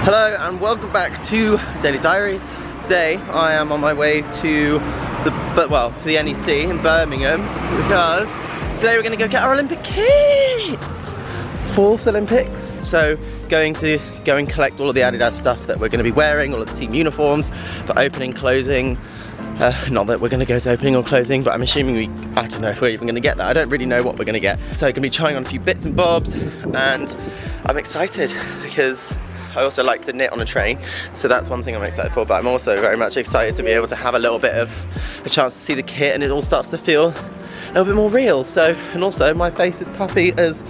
Hello and welcome back to Daily Diaries. Today I am on my way to the NEC in Birmingham because today we're going to go get our Olympic kit. 4th Olympics. So going to go and collect all of the Adidas stuff that we're going to be wearing, all of the team uniforms for opening, closing. Not that we're going to go to opening or closing, but I'm assuming I don't know if we're even going to get that. I don't really know what we're going to get. So I'm going to be trying on a few bits and bobs, and I'm excited because I also like to knit on a train, so that's one thing I'm excited for, but I'm also very much excited to be able to have a little bit of a chance to see the kit and it all starts to feel a little bit more real. So, and also my face is puffy as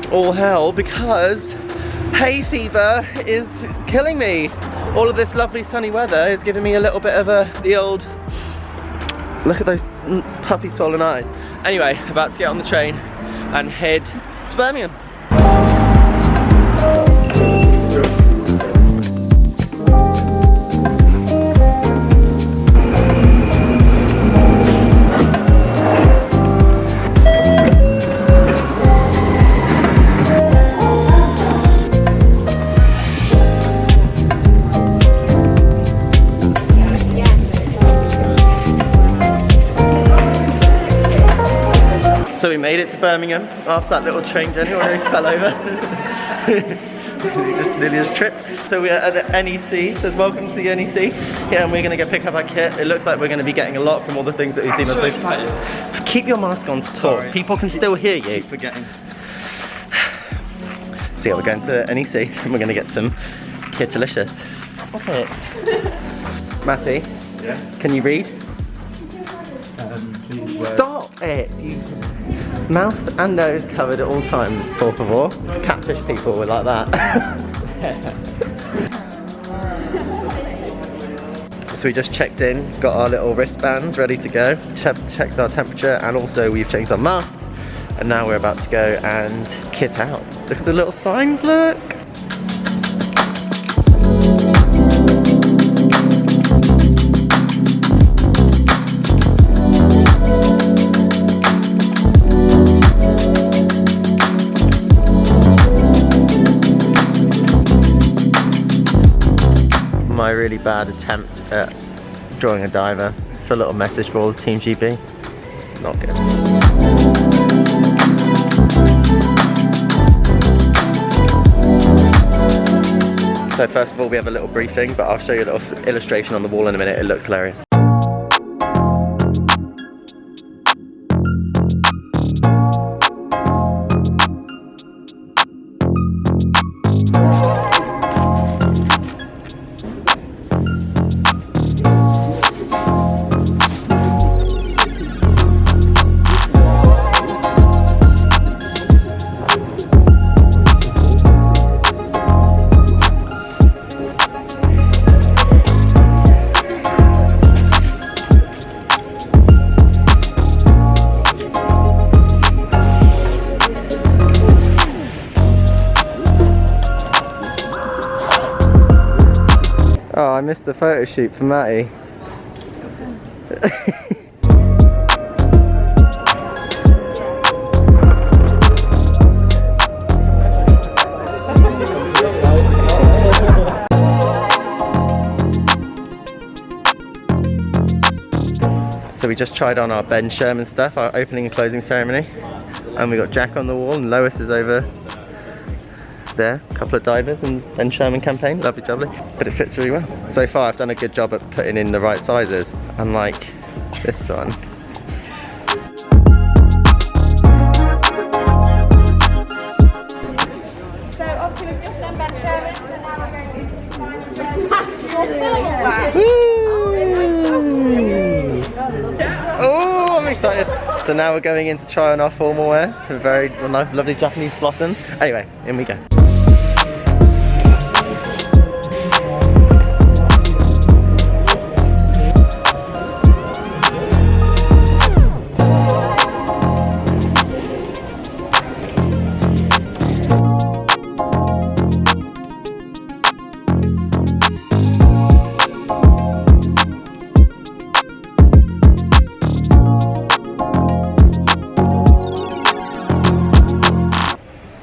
all hell because hay fever is killing me. All of this lovely sunny weather is giving me a little bit of the old, look at those puffy swollen eyes. Anyway, about to get on the train and head to Birmingham. So we made it to Birmingham after that little train journey where we fell over. Nearly just tripped. So we're at the NEC, it says welcome to the NEC. Yeah, and we're gonna go pick up our kit. It looks like we're gonna be getting a lot from all the things that we've seen. I'm so excited. Keep your mask on to talk. Sorry. People can still hear you. Forgetting. So yeah, we're going to NEC and we're gonna get some Kitalicious. Stop it. Matty, Yeah? can you read? Please Stop it! You mouth and nose covered at all times, por favor. Catfish people were like that. So we just checked in, got our little wristbands ready to go, checked our temperature, and also we've changed our masks. And now we're about to go and kit out. Look at the little signs, look! My really bad attempt at drawing a diver. It's a little message for all the Team GB. Not good. So first of all we have a little briefing, but I'll show you a little illustration on the wall in a minute. It looks hilarious. Oh, I missed the photo shoot for Matty. So we just tried on our Ben Sherman stuff, our opening and closing ceremony. And we got Jack on the wall and Lois is over there. A couple of divers and Ben Sherman campaign, lovely jubbly. But it fits really well. So far I've done a good job at putting in the right sizes, unlike this one. So obviously we've just done Ben Sherman, so now we're going to smash your Oh, I'm excited. So now we're going in to try on our formal wear with very lovely Japanese blossoms. Anyway, in we go.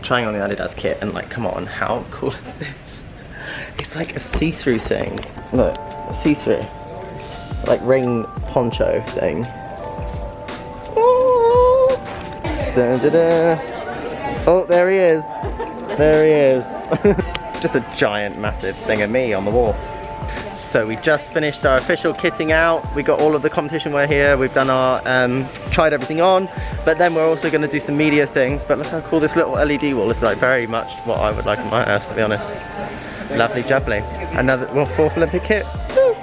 Trying on the Adidas kit and like, come on, how cool is this? It's It's like a see-through thing. Look, see-through. Like rain poncho thing. Da, da, da. Oh, there he is. There he is. Just a giant, massive thing of me on the wall. So we just finished our official kitting out. We got all of the competition wear here. We've done our, tried everything on, but then we're also going to do some media things. But look how cool this little LED wall is, like very much what I would like in my house, to be honest. Lovely jubbly. Another, well, 4th Olympic kit. Woo.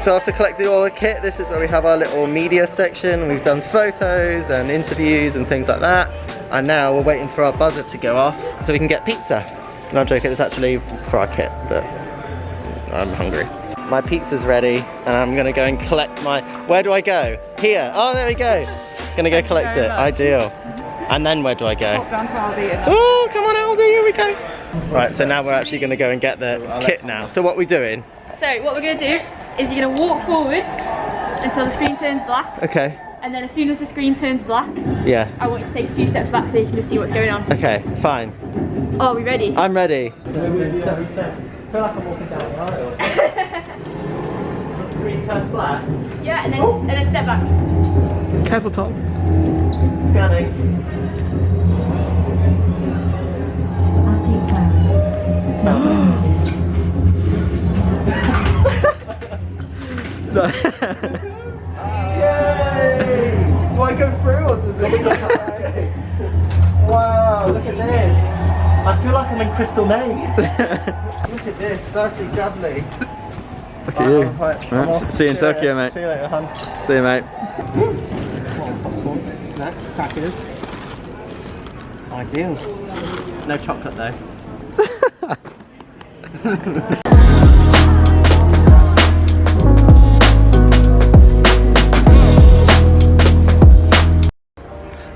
So after collecting all the kit, this is where we have our little media section. We've done photos and interviews and things like that. And now we're waiting for our buzzer to go off so we can get pizza. No, I'm joking, it's actually for our kit, but I'm hungry. My pizza's ready, and I'm gonna go and collect my, where do I go? Here, oh there we go. Gonna go collect it, ideal. And then where do I go? Oh, come on Aldi, here we go. Right, so now we're actually gonna go and get the kit now. So what are we doing? So what we're gonna do is you're gonna walk forward until the screen turns black. Okay. And then as soon as the screen turns black, yes, I want you to take a few steps back so you can just see what's going on. Okay, fine. Oh, are we ready? I'm ready. I feel like I'm walking down the aisle. So the screen turns black? Yeah, and then step back. Careful, Tom. Scanning. Yay! Do I go through or does it look okay? Wow, look at this. I feel like I'm in Crystal Maze. Look at this, lovely jubbly. Look at you. Right. See you in Tokyo, mate. See you later, hun. See you, mate. Popcorn, snacks, crackers. Ideal. No chocolate though.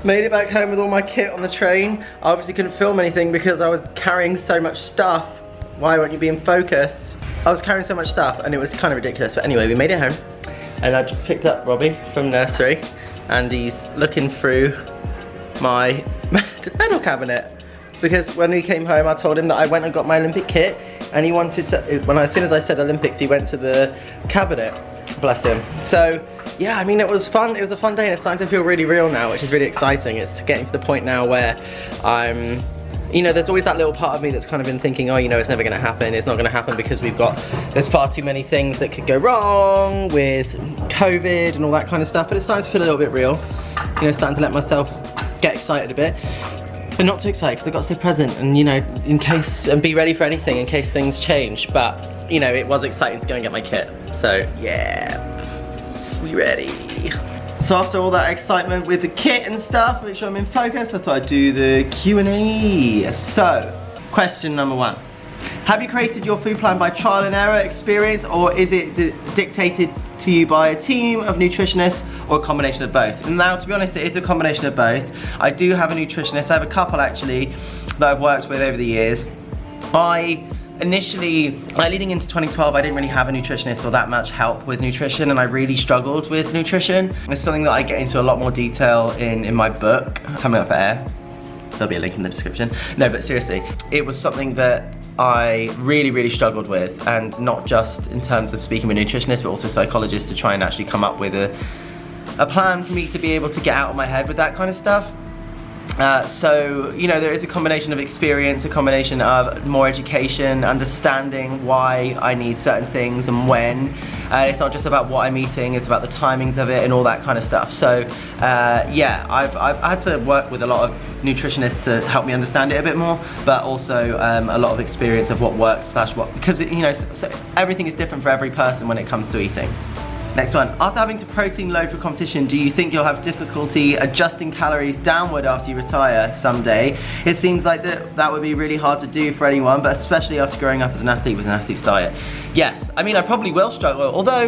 Made it back home with all my kit on the train. I obviously couldn't film anything because I was carrying so much stuff. Why won't you be in focus? I was carrying so much stuff and it was kind of ridiculous, but anyway, we made it home. And I just picked up Robbie from nursery and he's looking through my medal cabinet. Because when we came home, I told him that I went and got my Olympic kit and he wanted to, as soon as I said Olympics, he went to the cabinet, bless him. So, yeah, I mean, it was fun. It was a fun day and it's starting to feel really real now, which is really exciting. It's getting to the point now where I'm, you know, there's always that little part of me that's kind of been thinking, oh, you know, it's never gonna happen. It's not gonna happen because there's far too many things that could go wrong with COVID and all that kind of stuff, but it's starting to feel a little bit real. You know, starting to let myself get excited a bit. But not too excited because I've got to stay present and, you know, in case, and be ready for anything in case things change. But, you know, it was exciting to go and get my kit. So, yeah, we ready. So after all that excitement with the kit and stuff, make sure I'm in focus, I thought I'd do the Q&A. So, question number 1. Have you created your food plan by trial and error experience, or is it dictated to you by a team of nutritionists, or a combination of both? And now, to be honest, it is a combination of both. I do have a nutritionist. I have a couple actually that I've worked with over the years. Initially, leading into 2012, I didn't really have a nutritionist or that much help with nutrition, and I really struggled with nutrition. It's something that I get into a lot more detail in my book, coming up for air. There'll be a link in the description. No, but seriously, it was something that I really struggled with, and not just in terms of speaking with nutritionists, but also psychologists to try and actually come up with a plan for me to be able to get out of my head with that kind of stuff. So, you know, there is a combination of experience, a combination of more education, understanding why I need certain things and when. It's not just about what I'm eating, it's about the timings of it and all that kind of stuff. So, yeah, I've had to work with a lot of nutritionists to help me understand it a bit more, but also a lot of experience of what works / what, because, you know, so everything is different for every person when it comes to eating. Next one, after having to protein load for competition, do you think you'll have difficulty adjusting calories downward after you retire someday? It seems like that would be really hard to do for anyone, but especially after growing up as an athlete with an athlete's diet. Yes, I mean, I probably will struggle, although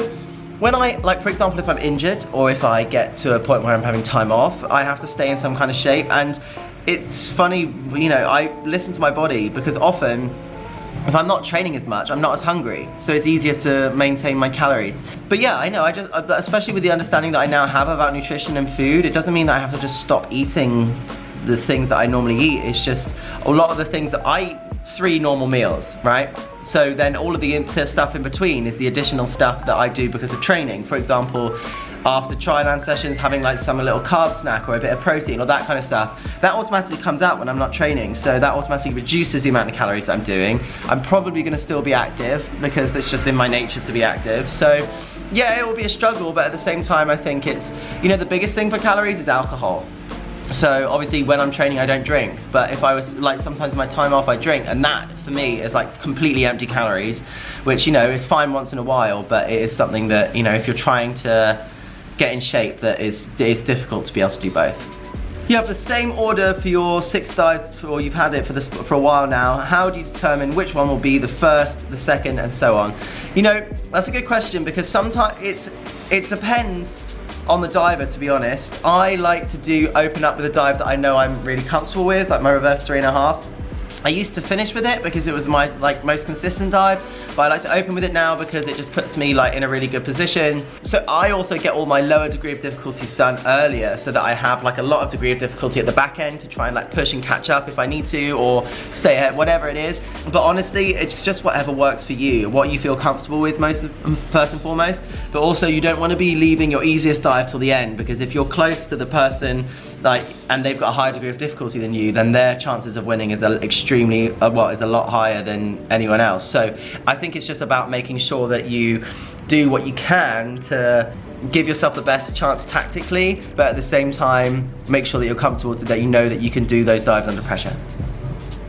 when like for example, if I'm injured or if I get to a point where I'm having time off, I have to stay in some kind of shape, and it's funny, you know, I listen to my body because often, if I'm not training as much, I'm not as hungry, so it's easier to maintain my calories. But yeah, I know, especially with the understanding that I now have about nutrition and food, it doesn't mean that I have to just stop eating the things that I normally eat. It's just a lot of the things that I eat 3 normal meals, right? So then all of the stuff in between is the additional stuff that I do because of training. For example, after tri-land sessions, having like some little carb snack or a bit of protein or that kind of stuff, that automatically comes out when I'm not training. So that automatically reduces the amount of calories I'm doing. I'm probably gonna still be active because it's just in my nature to be active. So yeah, it will be a struggle, but at the same time, I think it's, you know, the biggest thing for calories is alcohol. So obviously when I'm training I don't drink, but if I was like sometimes my time off I drink, and that for me is like completely empty calories, which, you know, is fine once in a while, but it is something that, you know, if you're trying to get in shape, that is difficult to be able to do both. You have the same order for your 6 dives, or you've had it for a while now. How do you determine which one will be the first, the second, and so on? You know, that's a good question, because sometimes it depends on the diver, to be honest. I like to open up with a dive that I know I'm really comfortable with, like my reverse 3.5. I used to finish with it because it was my most consistent dive, but I like to open with it now because it just puts me like in a really good position. So I also get all my lower degree of difficulties done earlier, so that I have like a lot of degree of difficulty at the back end to try and like push and catch up if I need to, or stay ahead, whatever it is. But honestly, it's just whatever works for you, what you feel comfortable with first and foremost. But also you don't want to be leaving your easiest dive till the end, because if you're close to the person and they've got a higher degree of difficulty than you, then their chances of winning is extremely, is a lot higher than anyone else. So I think it's just about making sure that you do what you can to give yourself the best chance tactically, but at the same time make sure that you're comfortable, that you know that you can do those dives under pressure,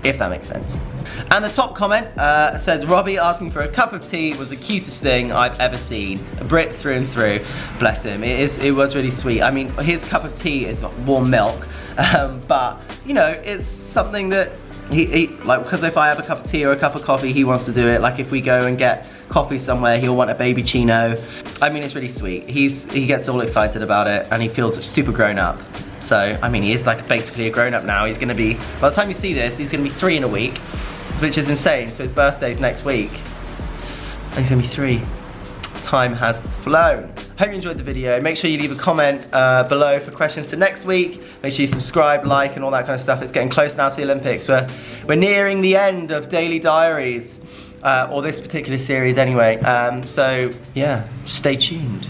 if that makes sense. And the top comment says, Robbie asking for a cup of tea was the cutest thing I've ever seen. A Brit through and through. Bless him. It was really sweet. I mean, his cup of tea is warm milk, but you know, it's something that he like, because if I have a cup of tea or a cup of coffee, he wants to do it. Like if we go and get coffee somewhere, he'll want a baby chino. I mean, it's really sweet. He gets all excited about it, and he feels super grown up. So, I mean, he is like basically a grown up now. He's gonna be, by the time you see this, he's gonna be 3 in a week, which is insane. So his birthday's next week, and he's gonna be 3. Time has flown. Hope you enjoyed the video. Make sure you leave a comment below for questions for next week. Make sure you subscribe, like, and all that kind of stuff. It's getting close now to the Olympics. We're nearing the end of Daily Diaries, or this particular series anyway. So yeah, stay tuned.